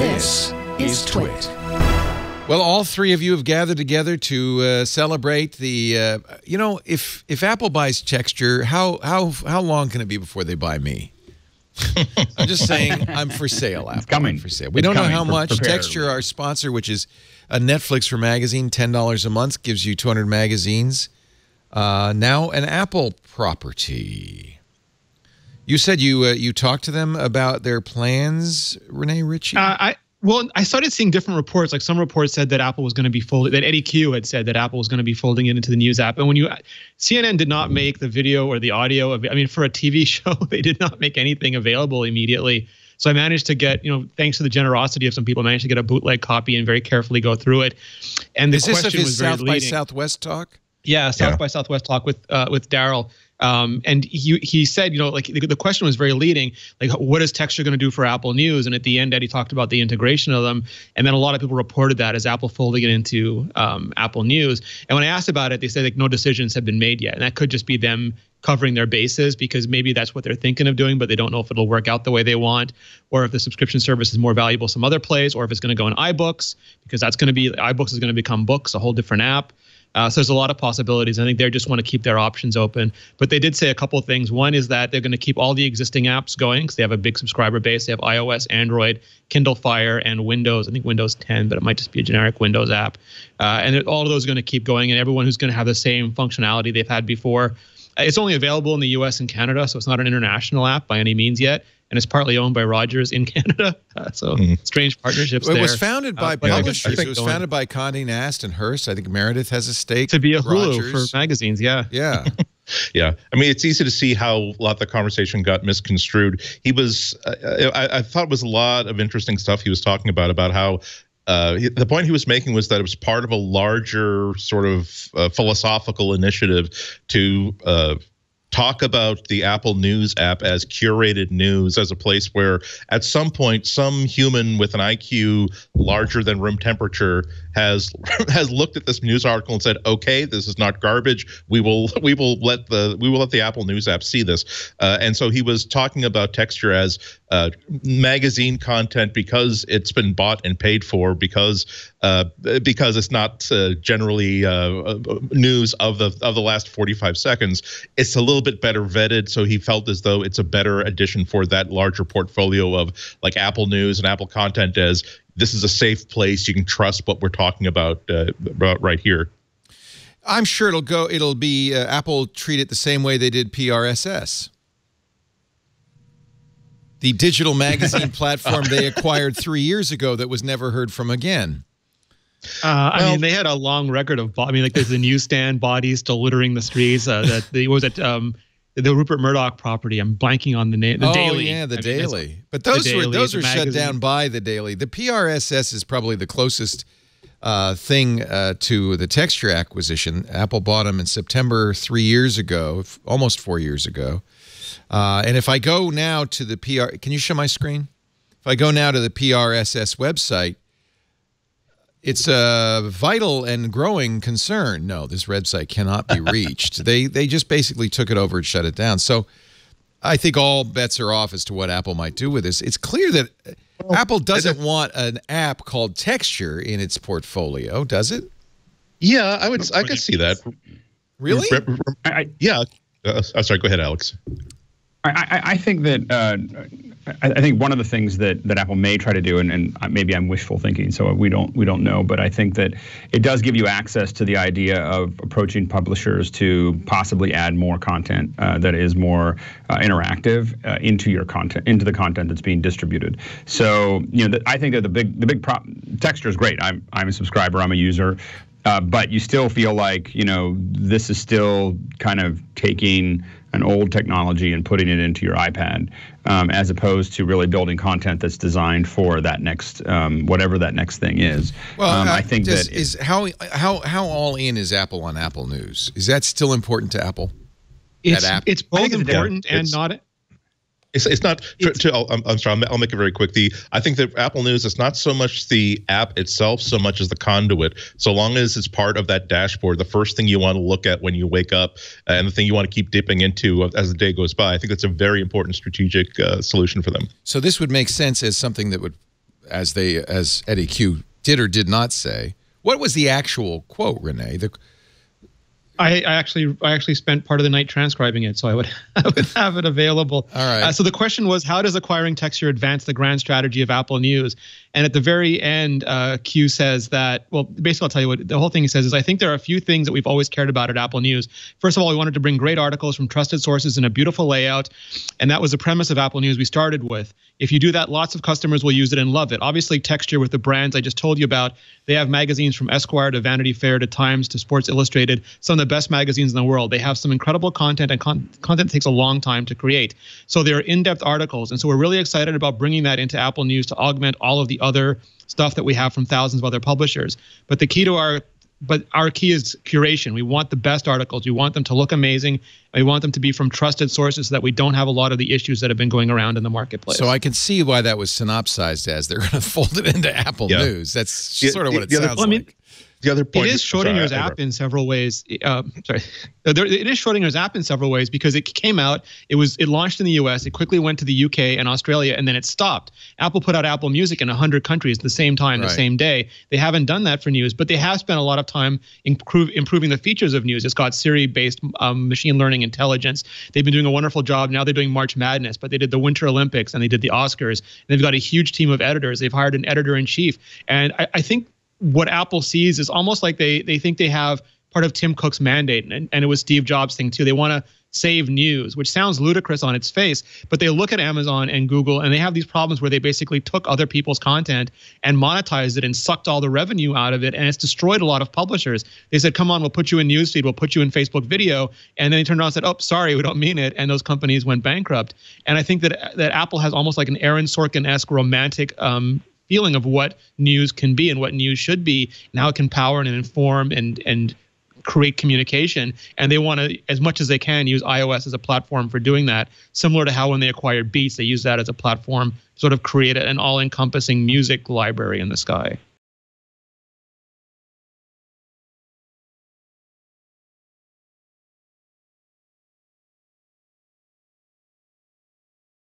This is TWiT. Well, all three of you have gathered together to celebrate the, if Apple buys Texture, how long can it be before they buy me? I'm just saying I'm for sale, Apple. It's coming. I'm for sale. We don't know how much. Texture, our sponsor, which is a Netflix for magazine, $10 a month, gives you 200 magazines. Now an Apple property. You said you talked to them about their plans, Renee Ritchie? Well, I started seeing different reports. Like some reports said that Apple was going to be folding, that Eddie Q had said that Apple was going to be folding it into the News app. And when CNN did not make the video or the audio of it. I mean, for a TV show, they did not make anything available immediately. So I managed to get, thanks to the generosity of some people, I managed to get a bootleg copy and very carefully go through it. And the question was very leading. South by Southwest talk? Yeah, South by Southwest talk with Daryl. And he said, the question was very leading, like, what is Texture going to do for Apple News? And at the end, Eddie talked about the integration of them. And then a lot of people reported that as Apple folding it into Apple News. And when I asked about it, they said like no decisions have been made yet. And that could just be them covering their bases because maybe that's what they're thinking of doing, but they don't know if it'll work out the way they want, or if the subscription service is more valuable some other place, or if it's going to go in iBooks, because iBooks is going to become Books, a whole different app. So there's a lot of possibilities. I think they just want to keep their options open. But they did say a couple of things. One is that they're going to keep all the existing apps going because they have a big subscriber base. They have iOS, Android, Kindle Fire, and Windows. I think Windows 10, but it might just be a generic Windows app. And all of those are going to keep going. And everyone who's going to have the same functionality they've had before. It's only available in the US and Canada, so it's not an international app by any means yet. And it's partly owned by Rogers in Canada. So strange partnerships there. It was founded by publishers. It was founded by Condé Nast and Hearst. I think Meredith has a stake. To be a Hulu Rogers. for magazines, yeah. Yeah. Yeah. I mean, it's easy to see how a lot of the conversation got misconstrued. He was, I thought it was a lot of interesting stuff he was talking about how the point he was making was that it was part of a larger sort of philosophical initiative to talk about the Apple News app as curated news, as a place where at some point some human with an IQ larger than room temperature has looked at this news article and said, okay, this is not garbage. We will let the Apple News app see this. And so he was talking about Texture as magazine content because it's been bought and paid for, because it's not generally news of the last 45 seconds. It's a little bit better vetted, so he felt as though it's a better addition for that larger portfolio of like Apple News and Apple content, as this is a safe place. You can trust what we're talking about right here. I'm sure it'll be Apple treat it the same way they did PRSS. The digital magazine platform they acquired 3 years ago that was never heard from again. I mean, they had a long record of, there's the Newsstand bodies still littering the streets. The Rupert Murdoch property. I'm blanking on the name. The Daily. Yeah, the Daily. But those were shut down by the Daily. The PRSS is probably the closest thing to the Texture acquisition. Apple bought them in September 3 years ago, almost 4 years ago. And if I go now to the can you show my screen? If I go now to the PRSS website, it's a vital and growing concern. No, this website cannot be reached. They just basically took it over and shut it down. So I think all bets are off as to what Apple might do with this. It's clear that Apple doesn't want an app called Texture in its portfolio, does it? Yeah, I could see that. Really? Yeah. Sorry, go ahead, Alex. I think that I think one of the things that Apple may try to do, and maybe I'm wishful thinking, so we don't know, but I think that it does give you access to the idea of approaching publishers to possibly add more content that is more interactive into the content that's being distributed. So I think that the big Texture is great. I'm a subscriber. I'm a user. But you still feel like, this is still kind of taking an old technology and putting it into your iPad, as opposed to really building content that's designed for that next, whatever that next thing is. Well, I think how all in is Apple on Apple News? Is that still important to Apple? It's both important and not. It's not. I'm sorry. I'll make it very quick. I think that Apple News is not so much the app itself, so much as the conduit. So long as it's part of that dashboard, the first thing you want to look at when you wake up, and the thing you want to keep dipping into as the day goes by. I think that's a very important strategic solution for them. So this would make sense as something that would as Eddie Q did or did not say. What was the actual quote, Renee? I actually spent part of the night transcribing it, so I would have it available. All right. So the question was, how does acquiring Texture advance the grand strategy of Apple News? And at the very end, Q says that, well, basically, I'll tell you what the whole thing he says is, I think there are a few things that we've always cared about at Apple News. First of all, we wanted to bring great articles from trusted sources in a beautiful layout. And that was the premise of Apple News we started with. If you do that, lots of customers will use it and love it. Obviously, Texture with the brands I just told you about, they have magazines from Esquire to Vanity Fair to Times to Sports Illustrated, some of the best magazines in the world. They have some incredible content, and content takes a long time to create. So they're in-depth articles. And so we're really excited about bringing that into Apple News to augment all of the other stuff that we have from thousands of other publishers. But the key to our key is curation. We want the best articles. We want them to look amazing. We want them to be from trusted sources so that we don't have a lot of the issues that have been going around in the marketplace. So I can see why that was synopsized as they're going to fold it into Apple News. That's sort of what it sounds like. The other point, it is Schrodinger's app in several ways. It is Schrodinger's app in several ways because it came out, it launched in the US, it quickly went to the UK and Australia, and then it stopped. Apple put out Apple Music in 100 countries at the same time, the same day. They haven't done that for News, but they have spent a lot of time improving the features of News. It's got Siri-based machine learning intelligence. They've been doing a wonderful job. Now they're doing March Madness, but they did the Winter Olympics and they did the Oscars. And they've got a huge team of editors. They've hired an editor-in-chief. And I think what Apple sees is almost like they think they have part of Tim Cook's mandate, and it was Steve Jobs' thing too. They want to save news, which sounds ludicrous on its face, but they look at Amazon and Google and they have these problems where they basically took other people's content and monetized it and sucked all the revenue out of it, and it's destroyed a lot of publishers. They said, come on, we'll put you in Newsfeed, we'll put you in Facebook video, and then they turned around and said, oh, sorry, we don't mean it, and those companies went bankrupt. And I think that Apple has almost like an Aaron Sorkin-esque romantic feeling of what news can be and what news should be and how it can power and inform and create communication. And they want to, as much as they can, use iOS as a platform for doing that, similar to how when they acquired Beats, they used that as a platform, sort of create an all-encompassing music library in the sky.